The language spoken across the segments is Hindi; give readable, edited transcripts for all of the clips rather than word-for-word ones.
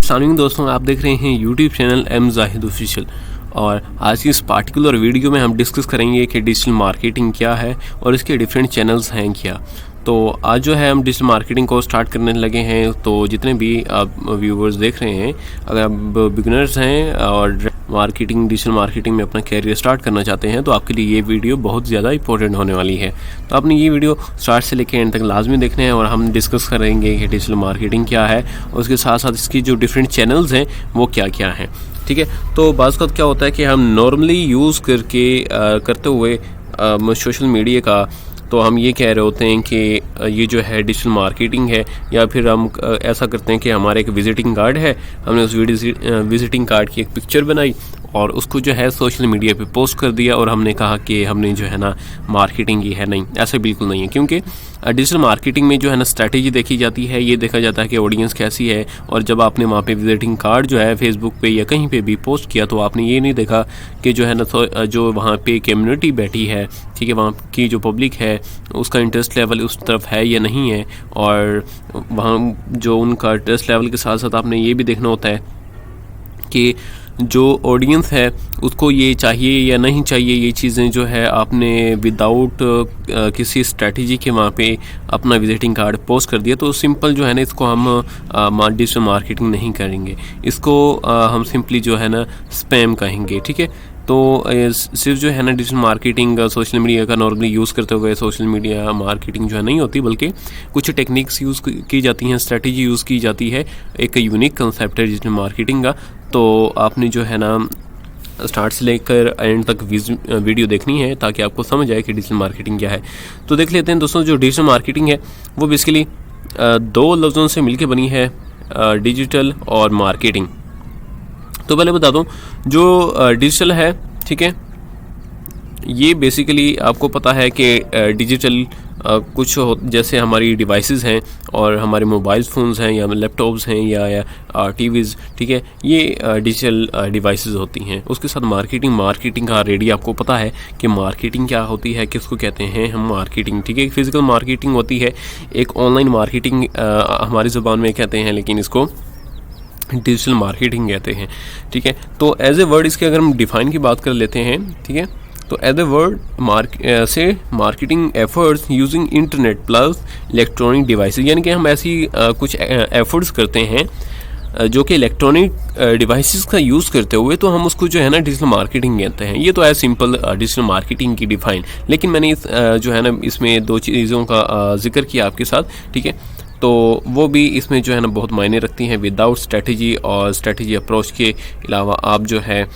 अस्सलाम वालेकुम दोस्तों, आप देख रहे हैं YouTube channel M Zahid official. और आज की इस पार्टिकुलर वीडियो में हम डिस्कस करेंगे कि डिजिटल मार्केटिंग क्या है और इसके डिफरेंट चैनल्स हैं क्या। तो आज जो है हम डिजिटल मार्केटिंग को स्टार्ट करने लगे हैं। तो जितने भी आप व्यूवर्स देख रहे हैं, अगर आप बिगिनर्स हैं और डिजिटल मार्केटिंग में अपना कैरियर स्टार्ट करना चाहते हैं तो आपके लिए ये वीडियो बहुत ज़्यादा इंपॉर्टेंट होने वाली है। तो आपने ये वीडियो स्टार्ट से लेकर एंड तक लाजमी देखने हैं और हम डिस्कस करेंगे कि डिजिटल मार्केटिंग क्या है और उसके साथ साथ इसकी जो डिफरेंट चैनल्स हैं वो क्या क्या हैं। ठीक है, तो बाज़ वक़्त क्या होता है कि हम नॉर्मली यूज़ करते हुए सोशल मीडिया का, तो हम ये कह रहे होते हैं कि ये जो है डिजिटल मार्केटिंग है, या फिर हम ऐसा करते हैं कि हमारे एक विज़िटिंग कार्ड है, हमने उस विज़िटिंग कार्ड की एक पिक्चर बनाई और उसको जो है सोशल मीडिया पे पोस्ट कर दिया और हमने कहा कि हमने जो है ना मार्केटिंग की है। नहीं, ऐसा बिल्कुल नहीं है, क्योंकि डिजिटल मार्केटिंग में जो है ना स्ट्रैटेजी देखी जाती है, ये देखा जाता है कि ऑडियंस कैसी है। और जब आपने वहाँ पे विजिटिंग कार्ड जो है फेसबुक पे या कहीं पे भी पोस्ट किया तो आपने ये नहीं देखा कि जो है ना जो वहाँ पे कम्युनिटी बैठी है, ठीक है, वहाँ की जो पब्लिक है उसका इंटरेस्ट लेवल उस तरफ है या नहीं है। और वहाँ जो उनका इंटरेस्ट लेवल के साथ साथ आपने ये भी देखना होता है कि जो ऑडियंस है उसको ये चाहिए या नहीं चाहिए। ये चीज़ें जो है आपने विदाउट किसी स्ट्रैटेजी के वहाँ पे अपना विजिटिंग कार्ड पोस्ट कर दिया तो सिंपल जो है ना इसको हम डिजिटल मार्केटिंग नहीं करेंगे, इसको हम सिंपली जो है ना स्पैम कहेंगे। ठीक है, तो सिर्फ जो है ना डिजिटल मार्केटिंग सोशल मीडिया का नॉर्मली यूज़ करते हुए सोशल मीडिया मार्केटिंग जो है नहीं होती, बल्कि कुछ टेक्निक्स यूज़ की जाती हैं, स्ट्रैटेजी यूज़ की जाती है। एक यूनिक कंसेप्ट है डिजिटल मार्केटिंग का। तो आपने जो है ना स्टार्ट से लेकर एंड तक वीडियो देखनी है ताकि आपको समझ आए कि डिजिटल मार्केटिंग क्या है। तो देख लेते हैं दोस्तों, जो डिजिटल मार्केटिंग है वो बेसिकली दो लफ्ज़ों से मिलकर बनी है, डिजिटल और मार्केटिंग। तो पहले बता दूं, जो डिजिटल है, ठीक है, ये बेसिकली आपको पता है कि डिजिटल कुछ जैसे हमारी डिवाइसेस हैं और हमारे मोबाइल फ़ोन्स हैं या लैपटॉप्स हैं या टीवीज़, ठीक है, ये डिजिटल डिवाइसेस होती हैं। उसके साथ मार्केटिंग का ऑलरेडी आपको पता है कि मार्केटिंग क्या होती है, किसको कहते हैं हम मार्केटिंग। ठीक है, एक फिज़िकल मार्केटिंग होती है, एक ऑनलाइन मार्केटिंग हमारी ज़ुबान में कहते हैं, लेकिन इसको डिजिटल मार्केटिंग कहते हैं। ठीक है, तो एज ए वर्ड इसके अगर हम डिफ़ाइन की बात कर लेते हैं, ठीक है, तो as a word marketing efforts using internet plus electronic devices, यानी कि हम ऐसी कुछ एफर्ट्स करते हैं जो कि इलेक्ट्रॉनिक डिवाइसेस का यूज़ करते हुए, तो हम उसको जो है ना डिजिटल मार्केटिंग कहते हैं। ये तो है सिंपल डिजिटल मार्केटिंग की डिफ़ाइन, लेकिन मैंने जो है ना इसमें दो चीज़ों का जिक्र किया आपके साथ। ठीक है, तो वो भी इसमें जो है ना बहुत मायने रखती हैं। विदाउट स्ट्रैटेजी और स्ट्रैटेजी अप्रोच के अलावा आप जो है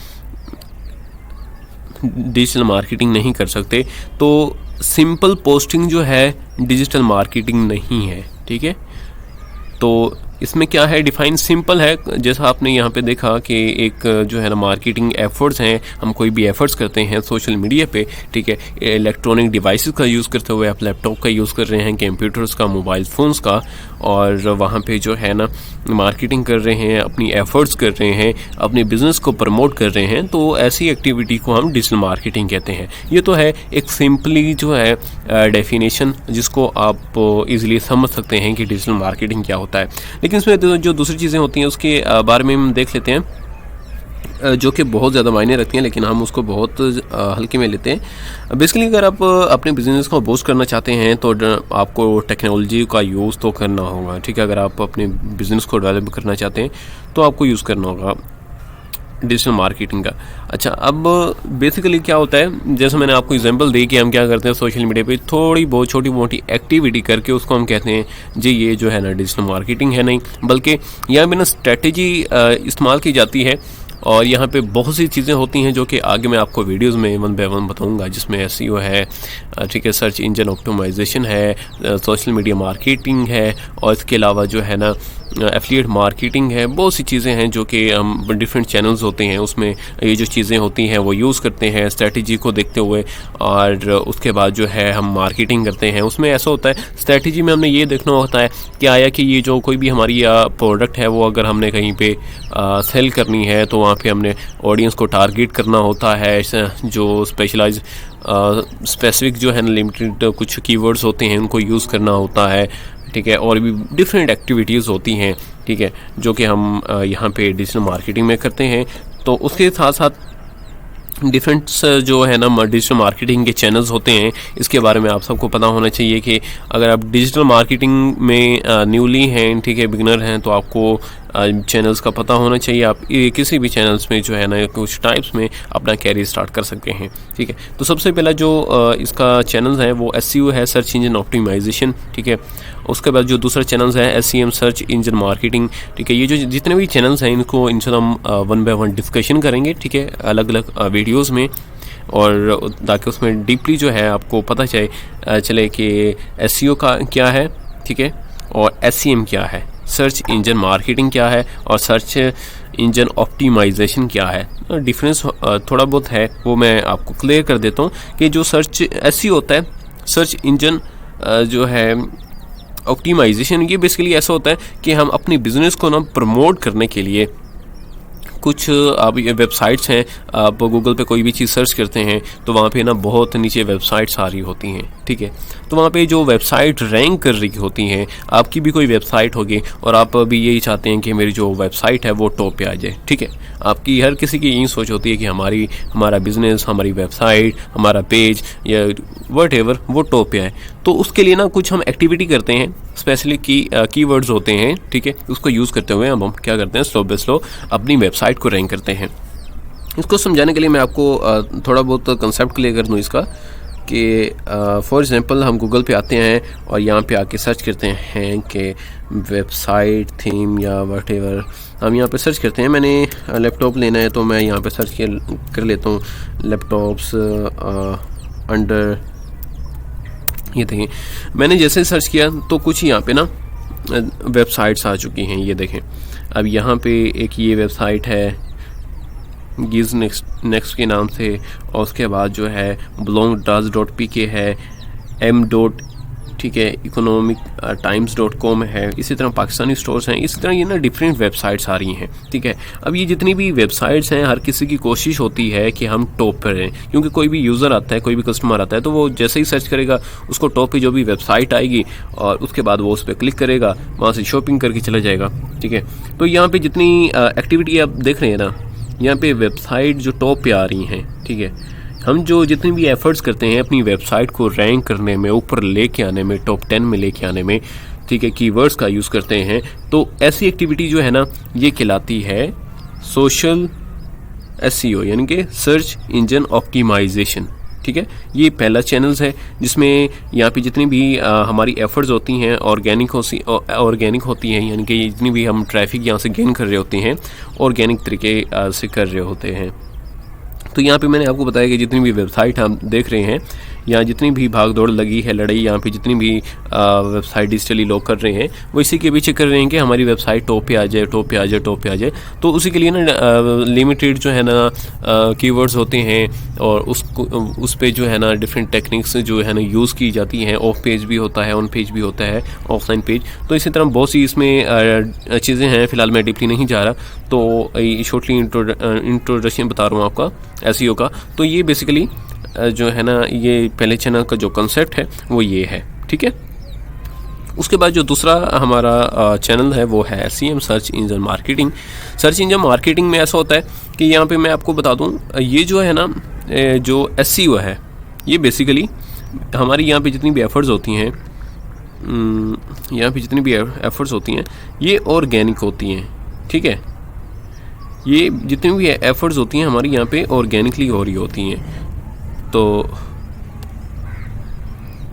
डिजिटल मार्केटिंग नहीं कर सकते। तो सिंपल पोस्टिंग जो है डिजिटल मार्केटिंग नहीं है। ठीक है, तो इसमें क्या है, डिफ़ाइन सिंपल है। जैसा आपने यहाँ पे देखा कि एक जो है ना मार्केटिंग एफर्ट्स हैं, हम कोई भी एफर्ट्स करते हैं सोशल मीडिया पे, ठीक है, इलेक्ट्रॉनिक डिवाइसेस का यूज़ करते हुए, आप लैपटॉप का यूज़ कर रहे हैं, कंप्यूटर्स का, मोबाइल फ़ोन्स का, और वहाँ पे जो है ना मार्केटिंग कर रहे हैं, अपनी एफर्ट्स कर रहे हैं, अपने बिज़नेस को प्रमोट कर रहे हैं, तो ऐसी एक्टिविटी को हम डिजिटल मार्केटिंग कहते हैं। ये तो है एक सिंपली जो है डेफिनेशन, जिसको आप इजीली समझ सकते हैं कि डिजिटल मार्केटिंग क्या होता है। लेकिन इसमें जो दूसरी चीज़ें होती हैं उसके बारे में हम देख लेते हैं, जो कि बहुत ज़्यादा मायने रखती हैं, लेकिन हम उसको बहुत हल्के में लेते हैं। बेसिकली अगर आप अपने बिज़नेस को बूस्ट करना चाहते हैं तो आपको टेक्नोलॉजी का यूज़ तो करना होगा। ठीक है, अगर आप अपने बिज़नेस को डेवलप करना चाहते हैं तो आपको यूज़ करना होगा डिजिटल मार्केटिंग का। अच्छा, अब बेसिकली क्या होता है, जैसे मैंने आपको एग्जांपल दी कि हम क्या करते हैं सोशल मीडिया पे थोड़ी बहुत छोटी मोटी एक्टिविटी करके उसको हम कहते हैं जी ये जो है ना डिजिटल मार्केटिंग है। नहीं, बल्कि यहाँ पे ना स्ट्रैटेजी इस्तेमाल की जाती है और यहाँ पे बहुत सी चीज़ें होती हैं जो कि आगे मैं आपको वीडियोस में वन बाय वन बताऊँगा, जिसमें एसईओ है, ठीक है, सर्च इंजन ऑप्टिमाइजेशन है, सोशल मीडिया मार्केटिंग है, और इसके अलावा जो है ना एफिलिएट मार्केटिंग है। बहुत सी चीज़ें हैं जो कि हम डिफरेंट चैनल्स होते हैं, उसमें ये जो चीज़ें होती हैं वो यूज़ करते हैं स्ट्रैटेजी को देखते हुए, और उसके बाद जो है हम मार्केटिंग करते हैं। उसमें ऐसा होता है, स्ट्रैटेजी में हमने ये देखना होता है कि आया कि ये जो कोई भी हमारी प्रोडक्ट है वो अगर हमने कहीं पे सेल करनी है तो वहाँ पे हमने ऑडियंस को टारगेट करना होता है, जो स्पेसिफिक जो है ना लिमिटेड कुछ कीवर्ड्स होते हैं उनको यूज़ करना होता है। ठीक है, और भी डिफरेंट एक्टिविटीज़ होती हैं ठीक है, जो कि हम यहाँ पे डिजिटल मार्केटिंग में करते हैं। तो उसके साथ साथ डिफरेंट जो है ना डिजिटल मार्केटिंग के चैनल्स होते हैं, इसके बारे में आप सबको पता होना चाहिए कि अगर आप डिजिटल मार्केटिंग में न्यूली हैं, ठीक है, बिगनर हैं, तो आपको चैनल्स का पता होना चाहिए। आप किसी भी चैनल्स में जो है ना कुछ टाइप्स में अपना कैरियर स्टार्ट कर सकते हैं, ठीक है। तो सबसे पहला जो इसका चैनल्स है वो SEO है, सर्च इंजन ऑप्टिमाइजेशन, ठीक है। उसके बाद जो दूसरा चैनल्स है SEM, सर्च इंजन मार्केटिंग, ठीक है। ये जो जितने भी चैनल्स हैं इनको इंशाल्लाह हम वन बाय वन डिस्कशन करेंगे, ठीक है, अलग अलग वीडियोज़ में, और ताकि उसमें डीपली जो है आपको पता चले कि SEO का क्या है, ठीक है, और SEM क्या है, सर्च इंजन मार्केटिंग क्या है, और सर्च इंजन ऑप्टिमाइजेशन क्या है। डिफरेंस थोड़ा बहुत है, वो मैं आपको क्लियर कर देता हूँ कि जो सर्च SEO होता है, सर्च इंजन जो है ऑप्टिमाइजेशन, ये बेसिकली ऐसा होता है कि हम अपनी बिजनेस को ना प्रमोट करने के लिए कुछ आप ये वेबसाइट्स हैं, आप गूगल पे कोई भी चीज़ सर्च करते हैं तो वहाँ पे ना बहुत नीचे वेबसाइट्स आ रही होती हैं, ठीक है। तो वहाँ पे जो वेबसाइट रैंक कर रही होती हैं, आपकी भी कोई वेबसाइट होगी और आप अभी यही चाहते हैं कि मेरी जो वेबसाइट है वो टॉप पे आ जाए, ठीक है। आपकी हर किसी की यही सोच होती है कि हमारा बिजनेस, हमारी वेबसाइट, हमारा पेज या व्हाटएवर वो टॉप पे आए। तो उसके लिए ना कुछ हम एक्टिविटी करते हैं, स्पेशली कीवर्ड्स होते हैं, ठीक है। उसको यूज़ करते हुए हम क्या करते हैं, स्लो बाय स्लो अपनी वेबसाइट को रैंक करते हैं। इसको समझाने के लिए मैं आपको थोड़ा बहुत कंसेप्ट क्लियर कर दूँ इसका कि फॉर एग्जांपल हम गूगल पे आते हैं और यहाँ पे आके सर्च करते हैं कि वेबसाइट थीम या व्हाटएवर, हम यहाँ पे सर्च करते हैं। मैंने लैपटॉप लेना है तो मैं यहाँ पे सर्च कर लेता हूँ लैपटॉप्स अंडर, ये देखिए मैंने जैसे सर्च किया तो कुछ यहाँ पे ना वेबसाइट्स आ चुकी हैं, ये देखें। अब यहाँ पे एक ये वेबसाइट है गिज नेक्स्ट के नाम से, और उसके बाद जो है belongdoes.pk है, m. ठीक है, इकोनॉमिक times.com है, इसी तरह पाकिस्तानी स्टोर्स हैं, इसी तरह ये ना डिफरेंट वेबसाइट्स आ रही हैं, ठीक है। अब ये जितनी भी वेबसाइट्स हैं, हर किसी की कोशिश होती है कि हम टॉप पर रहें, क्योंकि कोई भी यूज़र आता है, कोई भी कस्टमर आता है तो वो जैसे ही सर्च करेगा उसको टॉप पे जो भी वेबसाइट आएगी और उसके बाद वो उस पर क्लिक करेगा, वहाँ से शॉपिंग करके चला जाएगा, ठीक है। तो यहाँ पर जितनी एक्टिविटी आप देख रहे हैं ना, यहाँ पे वेबसाइट जो टॉप पे आ रही हैं, ठीक है। हम जो जितने भी एफर्ट्स करते हैं अपनी वेबसाइट को रैंक करने में, ऊपर लेके आने में, टॉप 10 में लेके आने में, ठीक है, कीवर्ड्स का यूज़ करते हैं, तो ऐसी एक्टिविटी जो है ना ये कहलाती है सोशल SEO, यानी कि सर्च इंजन ऑप्टिमाइजेशन, ठीक है। ये पहला चैनल्स है जिसमें यहाँ पे जितनी भी हमारी एफर्ट्स होती हैं ऑर्गेनिक होती हैं, यानी कि जितनी भी हम ट्रैफिक यहाँ से गेन कर रहे होते हैं ऑर्गेनिक तरीके से कर रहे होते हैं। तो यहाँ पे मैंने आपको बताया कि जितनी भी वेबसाइट हम देख रहे हैं, यहाँ जितनी भी भाग दौड़ लगी है, लड़ाई यहाँ पे जितनी भी वेबसाइट डिजिटली लोग कर रहे हैं वो इसी के पीछे कर रहे हैं कि हमारी वेबसाइट टॉप पे आ जाए, टॉप पे आ जाए, टॉप पे आ जाए। तो उसी के लिए ना लिमिटेड जो है ना कीवर्ड्स होते हैं और उस पे जो है ना डिफरेंट टेक्निक्स जो है ना यूज़ की जाती हैं। ऑफ पेज भी होता है, ऑन पेज भी होता है, ऑफलाइन पेज। तो इसी तरह बहुत सी इसमें चीज़ें हैं, फ़िलहाल मैं डीपली नहीं जा रहा, तो शॉर्टली इंट्रोडक्शन बता रहा हूँ आपका SEO का। तो ये बेसिकली जो है ना ये पहले चैनल का जो कंसेप्ट है वो ये है, ठीक है। उसके बाद जो दूसरा हमारा चैनल है वो है SEM, search engine marketing. Search engine marketing में ऐसा होता है कि यहाँ पे मैं आपको बता दूँ, ये जो है ना जो SEO है ये बेसिकली हमारी यहाँ पे जितनी भी एफर्ट्स होती हैं, यहाँ पे जितनी भी एफर्ट्स होती हैं ये ऑर्गेनिक होती हैं, ठीक है। ये जितनी भी एफर्ट्स होती हैं हमारी यहाँ पे ऑर्गेनिकली हो रही होती हैं। तो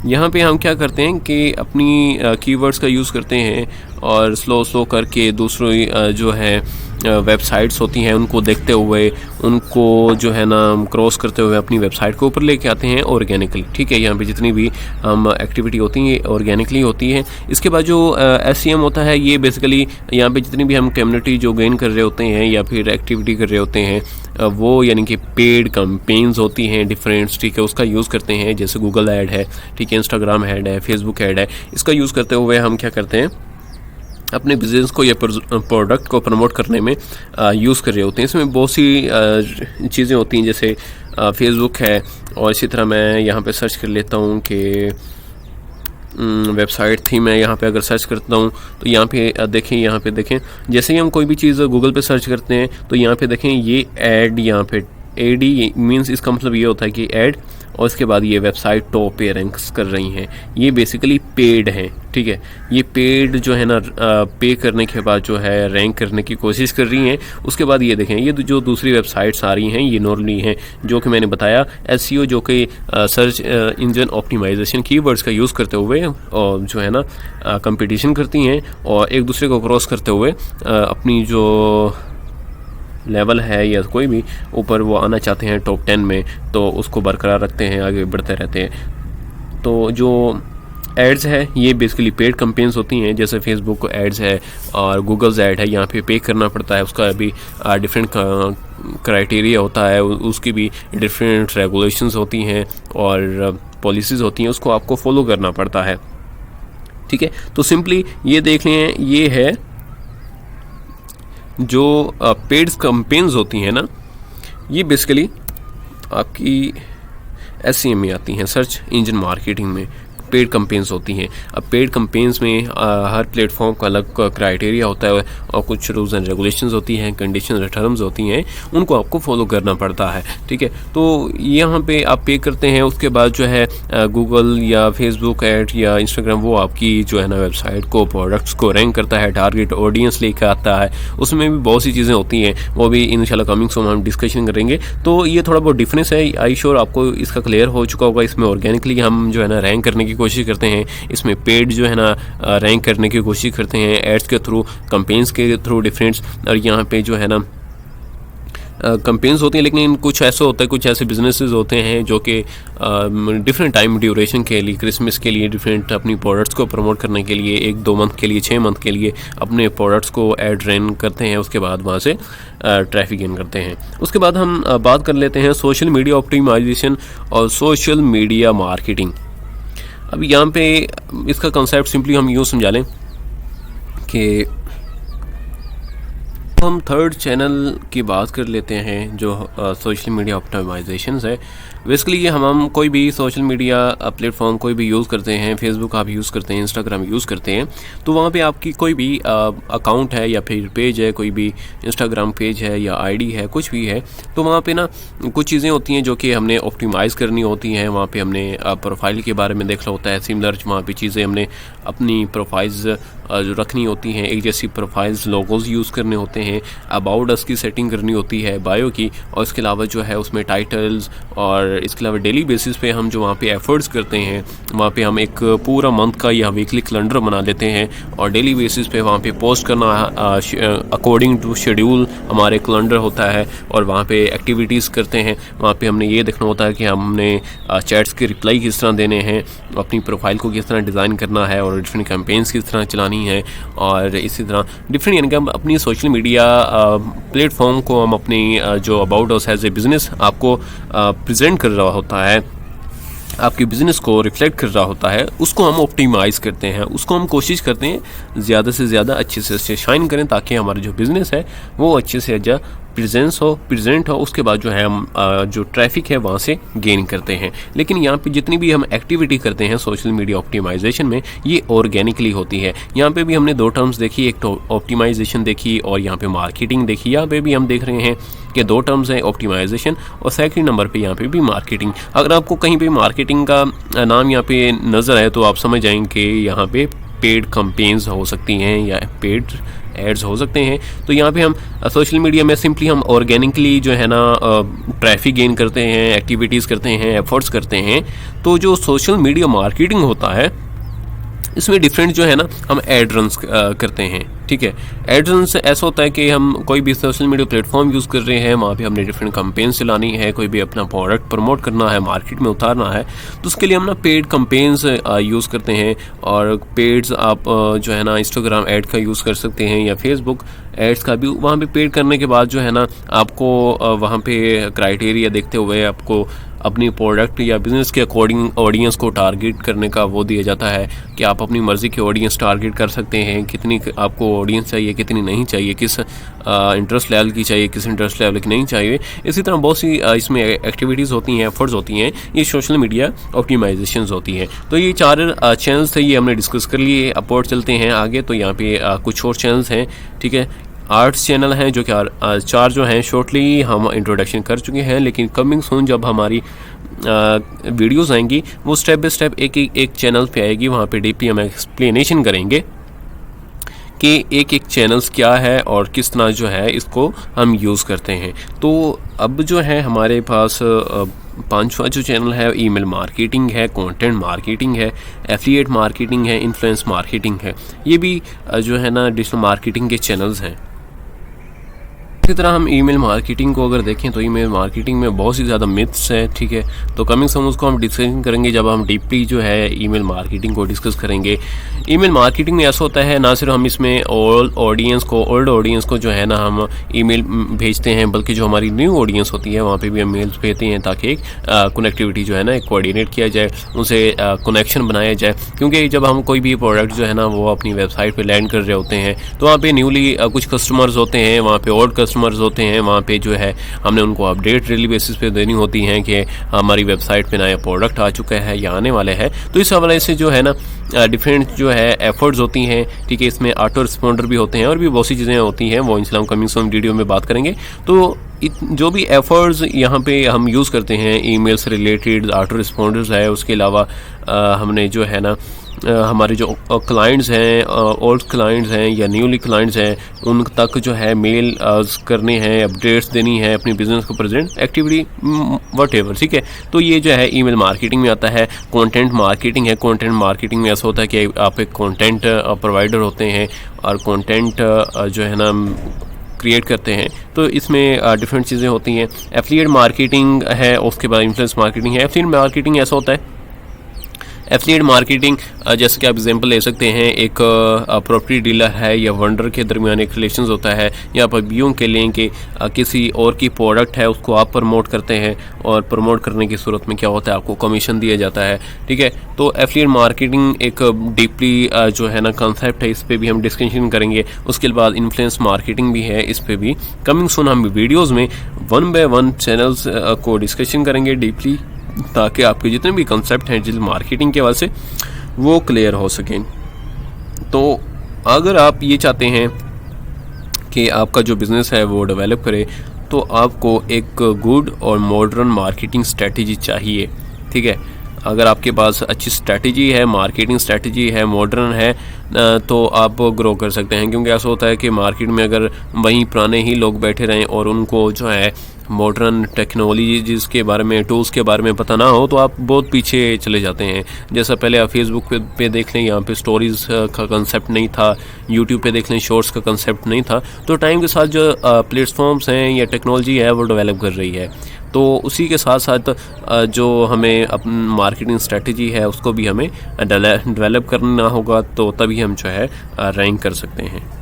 यहाँ पे हम क्या करते हैं कि अपनी कीवर्ड्स का यूज़ करते हैं और स्लो करके दूसरी जो है वेबसाइट्स होती हैं उनको देखते हुए, उनको जो है ना क्रॉस करते हुए अपनी वेबसाइट को ऊपर लेके आते हैं ऑर्गेनिकली, ठीक है। यहाँ पे जितनी भी हम एक्टिविटी होती हैं ऑर्गेनिकली होती है। इसके बाद जो SEM होता है ये बेसिकली यहाँ पे जितनी भी हम कम्युनिटी जो गेन कर रहे होते हैं या फिर एक्टिविटी कर रहे होते हैं वो यानी कि पेड कैंपेन्स होती हैं डिफरेंट्स, ठीक है, उसका यूज़ करते हैं। जैसे गूगल ऐड है, ठीक है, इंस्टाग्राम ऐड है, फेसबुक ऐड है, इसका यूज़ करते हुए हम क्या करते हैं अपने बिजनेस को या प्रोडक्ट को प्रमोट करने में यूज़ कर रहे होते हैं। इसमें बहुत सी चीज़ें होती हैं, जैसे फेसबुक है, और इसी तरह मैं यहाँ पे सर्च कर लेता हूँ कि वेबसाइट थी, मैं यहाँ पे अगर सर्च करता हूँ तो यहाँ पे देखें, यहाँ पे देखें जैसे ही हम कोई भी चीज़ गूगल पे सर्च करते हैं तो यहाँ पे देखें ये ऐड, यहाँ पे एडी मीन्स इसका मतलब ये होता है कि ऐड, और इसके बाद ये वेबसाइट टॉप पे रैंक्स कर रही हैं। ये बेसिकली पेड हैं, ठीक है। ये पेड जो है ना पे करने के बाद जो है रैंक करने की कोशिश कर रही हैं। उसके बाद ये देखें, ये जो दूसरी वेबसाइट्स आ रही हैं ये नॉर्मली हैं जो कि मैंने बताया एसईओ, जो कि सर्च इंजन ऑप्टिमाइजेशन कीवर्ड्स का यूज़ करते हुए और जो है ना कंपटीशन करती हैं और एक दूसरे को क्रॉस करते हुए अपनी जो लेवल है या कोई भी ऊपर वो आना चाहते हैं टॉप 10 में, तो उसको बरकरार रखते हैं, आगे बढ़ते रहते हैं। तो जो एड्स है ये बेसिकली पेड कैंपेन्स होती हैं, जैसे फेसबुक एड्स है और गूगल्स ऐड है, यहाँ पे करना पड़ता है। उसका भी डिफरेंट क्राइटेरिया होता है, उसकी भी डिफरेंट रेगुलेशंस होती हैं और पॉलिसीज़ होती हैं, उसको आपको फॉलो करना पड़ता है, ठीक है। तो सिंपली ये देख लें, ये है जो पेड कैंपेन्स होती हैं ना, ये बेसिकली आपकी SEM में आती हैं, सर्च इंजन मार्केटिंग में पेड कैंपेन्स होती हैं। अब पेड कैंपेन्स में हर प्लेटफॉर्म का अलग क्राइटेरिया होता है और कुछ रूल्स एंड रेगुलेशंस होती हैं, कंडीशंस और टर्म्स होती हैं, उनको आपको फॉलो करना पड़ता है, ठीक है। तो यहाँ पे आप पे करते हैं, उसके बाद जो है गूगल या फेसबुक ऐड या इंस्टाग्राम वो आपकी जो है ना वेबसाइट को, प्रोडक्ट्स को रैंक करता है, टारगेट ऑडियंस लेकर आता है। उसमें भी बहुत सी चीज़ें होती हैं, वो भी इंशाल्लाह कमिंग सून हम डिस्कशन करेंगे। तो ये थोड़ा बहुत डिफरेंस है, आई श्योर आपको इसका क्लियर हो चुका होगा। इसमें ऑर्गेनिकली हम जो है ना रैंक करने की कोशिश करते हैं, इसमें पेड जो है ना रैंक करने की कोशिश करते हैं एड्स के थ्रू, कैंपेन्स के थ्रू डिफरेंट्स। और यहाँ पे जो है ना कैंपेन्स होती हैं, लेकिन कुछ ऐसा होता है, कुछ ऐसे बिजनेसेस होते हैं जो कि डिफरेंट टाइम ड्यूरेशन के लिए, क्रिसमस के लिए डिफरेंट अपनी प्रोडक्ट्स को प्रमोट करने के लिए 1-2 मंथ के लिए, 6 मंथ के लिए अपने प्रोडक्ट्स को ऐड रन करते हैं, उसके बाद वहाँ से ट्रैफिक गेन करते हैं। उसके बाद हम बात कर लेते हैं सोशल मीडिया ऑप्टिमाइजेशन और सोशल मीडिया मार्केटिंग। अब यहाँ पे इसका कंसेप्ट सिंपली हम यूँ समझा लें कि हम थर्ड चैनल की बात कर लेते हैं जो सोशल मीडिया ऑप्टिमाइजेशन है। बेसिकली ये हम कोई भी सोशल मीडिया प्लेटफॉर्म कोई भी यूज़ करते हैं, फेसबुक आप यूज़ करते हैं, इंस्टाग्राम यूज़ करते हैं, तो वहाँ पे आपकी कोई भी अकाउंट है या फिर पेज है, कोई भी इंस्टाग्राम पेज है या आईडी है, कुछ भी है, तो वहाँ पे ना कुछ चीज़ें होती हैं जो कि हमने ऑप्टिमाइज़ करनी होती हैं। वहाँ पे हमने प्रोफाइल के बारे में देखना होता है, सिमिलर वहाँ पे चीज़ें हमने अपनी प्रोफाइल्स जो रखनी होती हैं, एक जैसी प्रोफाइल्स, लोगोज यूज़ करने होते हैं, अबाउट अस की सेटिंग करनी होती है, बायो की, और इसके अलावा जो है उसमें टाइटल्स, और इसके अलावा डेली बेसिस पे हम जो वहाँ पे एफर्ट्स करते हैं, वहाँ पे हम एक पूरा मंथ का या वीकली कैलेंडर बना देते हैं और डेली बेसिस पे वहाँ पे पोस्ट करना अकॉर्डिंग टू शेड्यूल हमारे कैलेंडर होता है, और वहाँ पे एक्टिविटीज़ करते हैं। वहाँ पे हमने ये देखना होता है कि हमने चैट्स के रिप्लाई किस तरह देने हैं, अपनी प्रोफाइल को किस तरह डिज़ाइन करना है और डिफरेंट कैंपेन्स किस तरह चलानी है, और इसी तरह डिफरेंट, यानी कि हम अपनी सोशल मीडिया प्लेटफॉर्म को हम अपनी जो about us as a business आपको प्रेजेंट कर रहा होता है, आपके बिज़नेस को रिफ्लेक्ट कर रहा होता है, उसको हम ऑप्टिमाइज़ करते हैं, उसको हम कोशिश करते हैं ज़्यादा से ज़्यादा अच्छे से शाइन करें, ताकि हमारा जो बिज़नेस है वो अच्छे से अच्छा प्रेजेंट हो। उसके बाद जो है हम जो ट्रैफिक है वहाँ से गेन करते हैं। लेकिन यहाँ पे जितनी भी हम एक्टिविटी करते हैं सोशल मीडिया ऑप्टिमाइजेशन में, ये ऑर्गेनिकली होती है। यहाँ पे भी हमने 2 टर्म्स देखी, एक तो ऑप्टिमाइजेशन देखी और यहाँ पे मार्केटिंग देखी। यहाँ पे भी हम देख रहे हैं कि 2 टर्म्स हैं, ऑप्टिमाइजेशन और सेकंड नंबर पे यहाँ पे भी मार्केटिंग। अगर आपको कहीं पे मार्केटिंग का नाम यहाँ पे नज़र आए तो आप समझ जाएंगे कि यहाँ पे पेड कैंपेन्स हो सकती हैं या पेड एड्स हो सकते हैं। तो यहाँ पे हम सोशल मीडिया में सिंपली हम ऑर्गेनिकली जो है ना ट्रैफिक गेन करते हैं, एक्टिविटीज़ करते हैं, एफर्ट्स करते हैं। तो जो सोशल मीडिया मार्केटिंग होता है इसमें डिफरेंट जो है ना हम एड रन्स करते हैं, ठीक है। एड रन्स ऐसा होता है कि हम कोई भी सोशल मीडिया प्लेटफॉर्म यूज़ कर रहे हैं, वहाँ पे हमने डिफरेंट कैंपेन्स चलानी है, कोई भी अपना प्रोडक्ट प्रमोट करना है, मार्केट में उतारना है, तो उसके लिए हम ना पेड कैंपेन्स यूज़ करते हैं। और पेड्स आप जो है ना इंस्टाग्राम ऐड का यूज़ कर सकते हैं या फेसबुक एड्स का भी। वहाँ पे पेड करने के बाद जो है ना आपको वहाँ पे क्राइटेरिया देखते हुए आपको अपनी प्रोडक्ट या बिज़नेस के अकॉर्डिंग ऑडियंस को टारगेट करने का वो दिया जाता है कि आप अपनी मर्ज़ी की ऑडियंस टारगेट कर सकते हैं, कितनी आपको ऑडियंस चाहिए, कितनी नहीं चाहिए, किस इंटरेस्ट लेवल की चाहिए, किस इंटरेस्ट लेवल की नहीं चाहिए। इसी तरह बहुत सी इसमें एक्टिविटीज़ होती हैं, एफर्ट्स होती हैं, ये सोशल मीडिया ऑप्टिमाइजेशन होती हैं। तो ये 4 चैनल्स थे, ये हमने डिस्कस कर लिए। अब और चलते हैं आगे। तो यहाँ पे कुछ और चैनल्स हैं, ठीक है। आर्ट्स चैनल हैं जो कि 4 जो हैं शॉर्टली हम इंट्रोडक्शन कर चुके हैं, लेकिन कमिंग सून जब हमारी वीडियोस आएंगी वो स्टेप बाय स्टेप एक चैनल पे आएगी। वहाँ पे डीपली हम एक्सप्लेनेशन करेंगे कि एक चैनल्स क्या है और किस तरह जो है इसको हम यूज़ करते हैं। तो अब जो है हमारे पास 5वां जो चैनल है, ईमेल मार्केटिंग है, कंटेंट मार्केटिंग है, एफिलिएट मार्केटिंग है, इन्फ्लुएंस मार्केटिंग है। ये भी जो है ना डिजिटल मार्केटिंग के चैनल्स हैं। इसी तरह हम ईमेल मार्केटिंग को अगर देखें तो ईमेल मार्केटिंग में बहुत सी ज़्यादा मिथ्स हैं, ठीक है। तो कमिंग सून उसको हम डिस्कशन करेंगे जब हम डीपली जो है ईमेल मार्केटिंग को डिस्कस करेंगे। ईमेल मार्केटिंग में ऐसा होता है, ना सिर्फ हम इसमें ओल्ड ऑडियंस को जो है ना हम ईमेल भेजते हैं, बल्कि जो हमारी न्यू ऑडियंस होती है वहाँ पे भी हम मेल्स भेजते हैं ताकि एक कनेक्टिविटी जो है ना एक कोऑर्डिनेट किया जाए, उनसे कनेक्शन बनाया जाए। क्योंकि जब हम कोई भी प्रोडक्ट जो है ना वो अपनी वेबसाइट पर लैंड कर रहे होते हैं तो वहाँ पर न्यूली कुछ कस्टमर्स होते हैं, वहाँ पर ओल्ड कस्टमर्स होते हैं, वहाँ पे जो है हमने उनको अपडेट डेली बेसिस पे देनी होती हैं कि हमारी वेबसाइट पे नया प्रोडक्ट आ चुका है या आने वाले हैं। तो इस हवाले से जो है ना डिफरेंट जो है एफर्ट्स होती हैं, ठीक है। इसमें ऑटो रिस्पॉन्डर भी होते हैं और भी बहुत सी चीज़ें होती हैं, वो इंशाल्लाह कमिंग सून वीडियो में बात करेंगे। तो जो भी एफर्ट्स यहाँ पे हम यूज़ करते हैं ईमेल से रिलेटेड, ऑटो रिस्पॉन्डर्स है, उसके अलावा हमने जो है ना हमारे जो क्लाइंट्स हैं, ओल्ड क्लाइंट्स हैं या न्यूली क्लाइंट्स हैं, उन तक जो है मेल करने हैं, अपडेट्स देनी है, अपनी बिजनेस को प्रेजेंट एक्टिविटी व्हाटएवर, ठीक है। तो ये जो है ईमेल मार्केटिंग में आता है। कंटेंट मार्केटिंग है, कंटेंट मार्केटिंग में ऐसा होता है कि आप एक कंटेंट प्रोवाइडर होते हैं और कंटेंट जो है ना क्रिएट करते हैं। तो इसमें डिफरेंट चीज़ें होती हैं। एफिलिएट मार्केटिंग है, उसके बाद इन्फ्लुएंस मार्केटिंग है। एफिलिएट मार्केटिंग ऐसा होता है, एफिलिएट मार्केटिंग जैसे कि आप एग्जांपल ले सकते हैं, एक प्रॉपर्टी डीलर है या वेंडर के दरमियान एक रिलेशन होता है, या आप यूँ के लें कि किसी और की प्रोडक्ट है उसको आप प्रमोट करते हैं और प्रमोट करने की सूरत में क्या होता है, आपको कमीशन दिया जाता है, ठीक है। तो एफिलिएट मार्केटिंग एक डीपली जो है ना कंसेप्ट है, इस पर भी हम डिस्कशन करेंगे। उसके बाद इन्फ्लुएंस मार्केटिंग भी है, इस पर भी कमिंग सून हम वीडियोज़ में 1 बाय 1 चैनल्स को डिस्कशन करेंगे डीपली, ताकि आपके जितने भी कंसेप्ट हैं डिजिटल मार्केटिंग के वजह से वो क्लियर हो सकें। तो अगर आप ये चाहते हैं कि आपका जो बिज़नेस है वो डेवलप करे, तो आपको एक गुड और मॉडर्न मार्केटिंग स्ट्रेटजी चाहिए, ठीक है। अगर आपके पास अच्छी स्ट्रेटजी है, मार्केटिंग स्ट्रेटजी है, मॉडर्न है, तो आप ग्रो कर सकते हैं। क्योंकि ऐसा होता है कि मार्केट में अगर वहीं पुराने ही लोग बैठे रहें और उनको जो है मॉडर्न टेक्नोलॉजीज़ के बारे में, टूल्स के बारे में पता ना हो, तो आप बहुत पीछे चले जाते हैं। जैसा पहले आप फेसबुक पे देख लें, यहाँ पे स्टोरीज़ का कंसेप्ट नहीं था, यूट्यूब पे देख लें शॉर्ट्स का कंसेप्ट नहीं था। तो टाइम के साथ जो प्लेटफॉर्म्स हैं या टेक्नोलॉजी है वो डेवलप कर रही है। तो उसी के साथ साथ जो हमें अपनी मार्केटिंग स्ट्रेटजी है उसको भी हमें डेवलप करना होगा, तो तभी हम जो है रैंक कर सकते हैं।